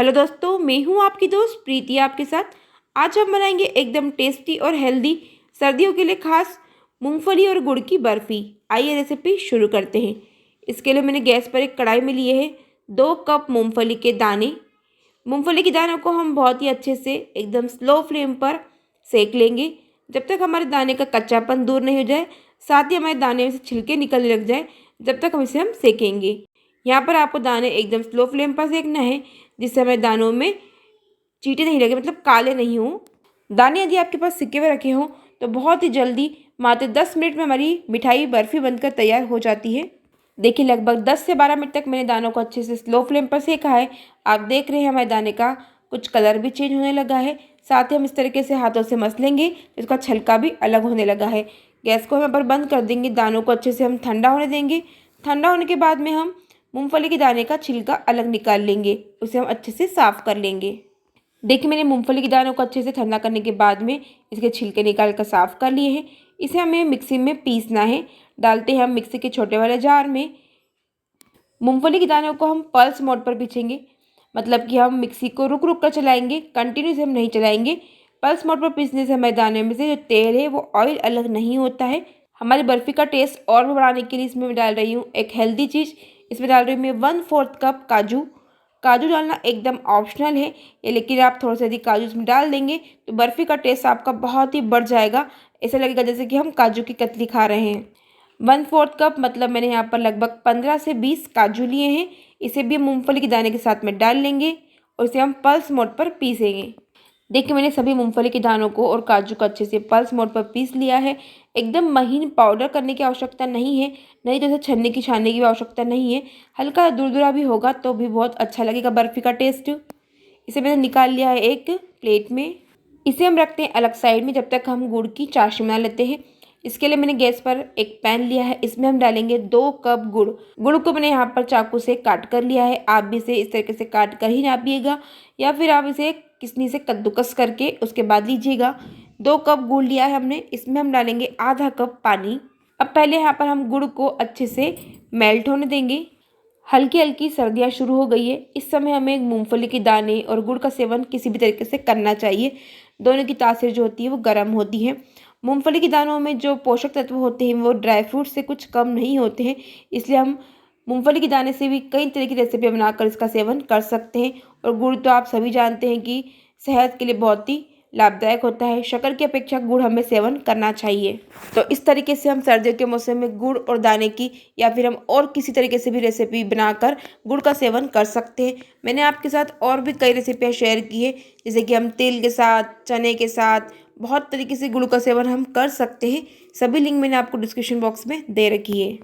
Hello दोस्तों, मैं हूं आपकी दोस्त प्रीति आपके साथ। आज हम बनाएंगे एकदम टेस्टी और हेल्दी सर्दियों के लिए खास मूंगफली और गुड़ की बर्फ़ी। आइए रेसिपी शुरू करते हैं। इसके लिए मैंने गैस पर एक कढ़ाई में लिए हैं 2 कप मूंगफली के दाने। मूंगफली के दानों को हम बहुत ही अच्छे से एकदम स्लो फ्लेम पर सेक लेंगे जब तक हमारे दाने का कच्चापन दूर नहीं हो जाए, साथ ही हमारे दाने में से छिलके निकलने लग जाए, जब तक हम सेकेंगे। यहाँ पर आपको दाने एकदम स्लो फ्लेम पर सेकना है, जिससे हमारे दानों में चींटे नहीं लगे, मतलब काले नहीं हों। दाने यदि आपके पास सिके हुए रखे हों तो बहुत ही जल्दी मात्र 10 मिनट में हमारी मिठाई बर्फ़ी बनकर तैयार हो जाती है। देखिए, लगभग 10 से 12 मिनट तक मैंने दानों को अच्छे से स्लो फ्लेम पर सेका है। आप देख रहे हैं हमारे दाने का कुछ कलर भी चेंज होने लगा है। साथ ही हम इस तरीके से हाथों से मसलेंगे, इसका छलका भी अलग होने लगा है। गैस को हम यहाँ पर बंद कर देंगे। दानों को अच्छे से हम ठंडा होने देंगे। ठंडा होने के बाद में हम मूंगफली के दाने का छिलका अलग निकाल लेंगे, उसे हम अच्छे से साफ़ कर लेंगे। देखिए, मैंने मूंगफली के दानों को अच्छे से ठंडा करने के बाद में इसके छिलके निकाल कर साफ़ कर लिए हैं। इसे हमें मिक्सी में पीसना है। डालते हैं हम मिक्सी के छोटे वाले जार में। मूंगफली के दानों को हम पल्स मोड पर पीसेंगे, मतलब कि हम मिक्सी को रुक रुक कर चलाएंगे, कंटिन्यू से हम नहीं चलाएंगे। पल्स मोड पर पीसने से हमारे दाने में से जो तेल है वो ऑयल अलग नहीं होता है। हमारी बर्फ़ी का टेस्ट और भी बढ़ाने के लिए इसमें मैं डाल रही हूँ एक हेल्दी चीज़। इसमें डाल रही हूँ मैं 1/4 कप काजू। काजू डालना एकदम ऑप्शनल है ये, लेकिन आप थोड़ा सा यदि काजू इसमें डाल देंगे तो बर्फ़ी का टेस्ट आपका बहुत ही बढ़ जाएगा। ऐसा लगेगा जैसे कि हम काजू की कतली खा रहे हैं। 1/4 कप मतलब मैंने यहाँ पर लगभग 15 से 20 काजू लिए हैं। इसे भी हम मूंगफली के दाने के साथ में डाल लेंगे और इसे हम पल्स मोड पर पीसेंगे। देखिए, मैंने सभी मूंगफली के दानों को और काजू को अच्छे से पल्स मोड पर पीस लिया है। एकदम महीन पाउडर करने की आवश्यकता नहीं है, नहीं तो इसे छन्नी की छानने की भी आवश्यकता नहीं है। हल्का दुरदुरा भी होगा तो भी बहुत अच्छा लगेगा बर्फ़ी का टेस्ट। इसे मैंने निकाल लिया है एक प्लेट में। इसे हम रखते हैं अलग साइड में जब तक हम गुड़ की चाशनी बना लेते हैं। इसके लिए मैंने गैस पर एक पैन लिया है। इसमें हम डालेंगे 2 कप गुड़। गुड़ को मैंने यहाँ पर चाकू से काट कर लिया है। आप भी इसे इस तरीके से काट कर ही नापिएगा, या फिर आप इसे किसनी से कद्दूकस करके उसके बाद लीजिएगा। 2 कप गुड़ लिया है हमने। इसमें हम डालेंगे आधा कप पानी। अब पहले यहाँ पर हम गुड़ को अच्छे से मेल्ट होने देंगे। हल्की हल्की सर्दियाँ शुरू हो गई है। इस समय हमें मूंगफली के दाने और गुड़ का सेवन किसी भी तरीके से करना चाहिए। दोनों की तासीर जो होती है वो गर्म होती है। मूंगफली के दानों में जो पोषक तत्व होते हैं वो ड्राई फ्रूट से कुछ कम नहीं होते हैं, इसलिए हम मूंगफली के दाने से भी कई तरह की रेसिपी बनाकर इसका सेवन कर सकते हैं। और गुड़ तो आप सभी जानते हैं कि सेहत के लिए बहुत ही लाभदायक होता है। शक्कर की अपेक्षा गुड़ हमें सेवन करना चाहिए। तो इस तरीके से हम सर्दियों के मौसम में गुड़ और दाने की, या फिर हम और किसी तरीके से भी रेसिपी बनाकर गुड़ का सेवन कर सकते हैं। मैंने आपके साथ और भी कई रेसिपियाँ शेयर की है, जैसे कि हम तिल के साथ, चने के साथ, बहुत तरीके से गुड़ का सेवन हम कर सकते हैं। सभी लिंक मैंने आपको डिस्क्रिप्शन बॉक्स में दे रखी है।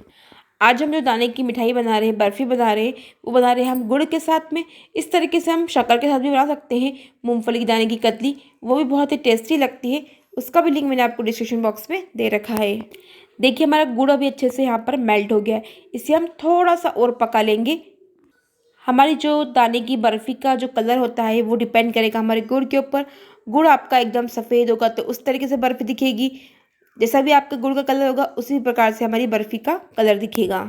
आज हम जो दाने की मिठाई बना रहे हैं, बर्फ़ी बना रहे हैं, वो बना रहे हैं हम गुड़ के साथ में। इस तरीके से हम शक्कर के साथ भी बना सकते हैं। मूंगफली के दाने की कतली, वो भी बहुत ही टेस्टी लगती है। उसका भी लिंक मैंने आपको डिस्क्रिप्शन बॉक्स में दे रखा है। देखिए, हमारा गुड़ अभी अच्छे से यहाँ पर मेल्ट हो गया है। इसे हम थोड़ा सा और पका लेंगे। हमारी जो दाने की बर्फ़ी का जो कलर होता है वो डिपेंड करेगा हमारे गुड़ के ऊपर। गुड़ आपका एकदम सफ़ेद होगा तो उस तरीके से बर्फ़ी दिखेगी। जैसा भी आपका गुड़ का कलर होगा उसी प्रकार से हमारी बर्फ़ी का कलर दिखेगा।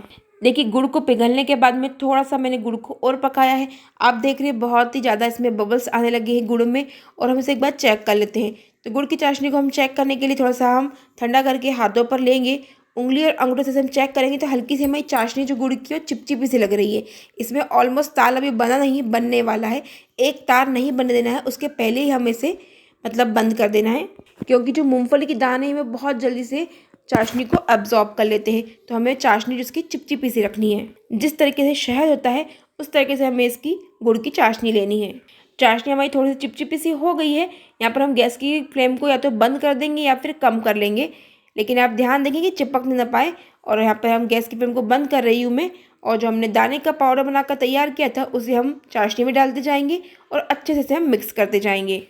देखिए, गुड़ को पिघलने के बाद में थोड़ा सा मैंने गुड़ को और पकाया है। आप देख रहे हैं बहुत ही ज़्यादा इसमें बबल्स आने लगे हैं गुड़ में, और हम इसे एक बार चेक कर लेते हैं। तो गुड़ की चाशनी को हम चेक करने के लिए थोड़ा सा हम ठंडा करके हाथों पर लेंगे। उंगली और अंगूठे से हम चेक करेंगे तो हल्की सी हमारी चाशनी जो गुड़ की वो चिपचिपी सी लग रही है। इसमें ऑलमोस्ट ताल अभी बना नहीं, बनने वाला है। एक तार नहीं बनने देना है, उसके पहले ही हम इसे मतलब बंद कर देना है, क्योंकि जो मूंगफली के दाने हैं वो बहुत जल्दी से चाशनी को अब्जॉर्ब कर लेते हैं। तो हमें चाशनी जिसकी चिपचिपी सी रखनी है। जिस तरीके से शहद होता है उस तरीके से हमें इसकी गुड़ की चाशनी लेनी है। चाशनी हमारी थोड़ी सी चिपचिपी सी हो गई है। यहाँ पर हम गैस की फ्लेम को या तो बंद कर देंगे या फिर कम कर लेंगे, लेकिन आप ध्यान देंगे कि चिपकने ना पाए। और यहाँ पर हम गैस की फ्लेम को बंद कर रही हूँ मैं, और जो हमने दाने का पाउडर बनाकर तैयार किया था उसे हम चाशनी में डालते जाएंगे और अच्छे से इसे हम मिक्स करते जाएंगे।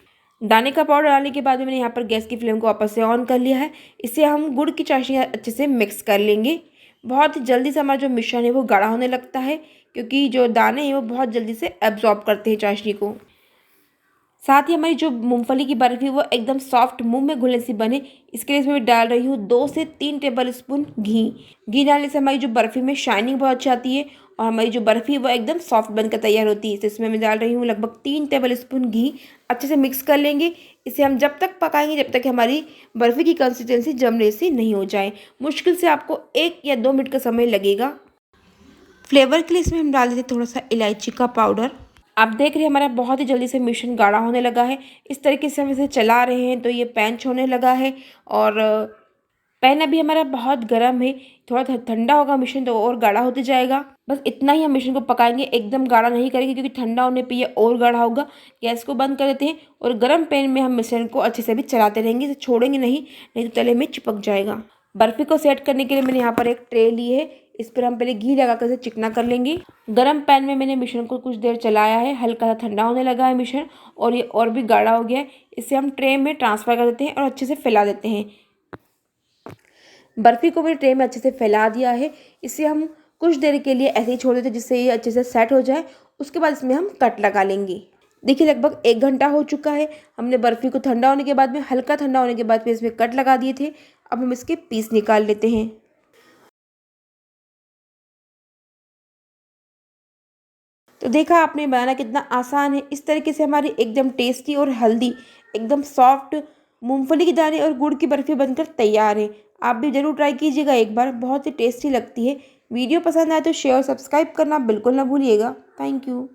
दाने का पाउडर डालने के बाद में मैंने यहाँ पर गैस की फ्लेम को वापस से ऑन कर लिया है। इसे हम गुड़ की चाशनी अच्छे से मिक्स कर लेंगे। बहुत जल्दी से हमारा जो मिश्रण है वो गाढ़ा होने लगता है, क्योंकि जो दाने हैं वो बहुत जल्दी से एब्जॉर्ब करते हैं चाशनी को। साथ ही हमारी जो मूंगफली की बर्फ़ी वो एकदम सॉफ्ट मुंह में घुलने से बने, इसके लिए इसमें मैं डाल रही हूँ 2 से 3 टेबल स्पून घी। घी डालने से हमारी जो बर्फ़ी में शाइनिंग बहुत अच्छी आती है और हमारी जो बर्फ़ी है वो एकदम सॉफ्ट बनकर तैयार होती है। तो इसमें मैं डाल रही हूँ लगभग 3 टेबल स्पून घी। अच्छे से मिक्स कर लेंगे। इसे हम जब तक पकाएंगे जब तक हमारी बर्फ़ी की कंसिस्टेंसी जमने से नहीं हो जाए। मुश्किल से आपको 1 या 2 मिनट का समय लगेगा। फ्लेवर के लिए इसमें हम डाल देते हैं थोड़ा सा इलायची का पाउडर। आप देख रहे हैं हमारा बहुत ही जल्दी से मिश्रण गाढ़ा होने लगा है। इस तरीके से हम इसे चला रहे हैं तो ये पैन छोड़ने लगा है और पैन अभी हमारा बहुत गर्म है। थोड़ा ठंडा होगा मिश्रण तो और गाढ़ा होते जाएगा। बस इतना ही हम मिश्रण को पकाएंगे, एकदम गाढ़ा नहीं करेंगे क्योंकि ठंडा होने पे ये और गाढ़ा होगा। गैस को बंद कर देते हैं और गर्म पैन में हम मिश्रण को अच्छे से भी चलाते रहेंगे, इसे छोड़ेंगे नहीं तो तले में चिपक जाएगा। बर्फ़ी को सेट करने के लिए मैंने यहाँ पर एक ट्रे ली है। इस पर हम पहले घी लगाकर इसे चिकना कर लेंगे। गरम पैन में मैंने मिश्रण को कुछ देर चलाया है, हल्का सा ठंडा होने लगा है मिश्रण और ये और भी गाढ़ा हो गया है। इसे हम ट्रे में ट्रांसफ़र कर देते हैं और अच्छे से फैला देते हैं। बर्फ़ी को मैंने ट्रे में अच्छे से फैला दिया है। इसे हम कुछ देर के लिए ऐसे ही छोड़ देते हैं जिससे ये अच्छे से सेट हो जाए। उसके बाद इसमें हम कट लगा लेंगे। देखिए लगभग 1 घंटा हो चुका है। हमने बर्फ़ी को ठंडा होने के बाद में हल्का ठंडा होने के बाद में इसमें कट लगा दिए थे। अब हम इसके पीस निकाल लेते हैं। तो देखा आपने बनाना कितना आसान है। इस तरीके से हमारी एकदम टेस्टी और हेल्दी, एकदम सॉफ्ट मूंगफली के दाने और गुड़ की बर्फ़ी बनकर तैयार है। आप भी ज़रूर ट्राई कीजिएगा एक बार, बहुत ही टेस्टी लगती है। वीडियो पसंद आए तो शेयर और सब्सक्राइब करना बिल्कुल ना भूलिएगा। Thank you.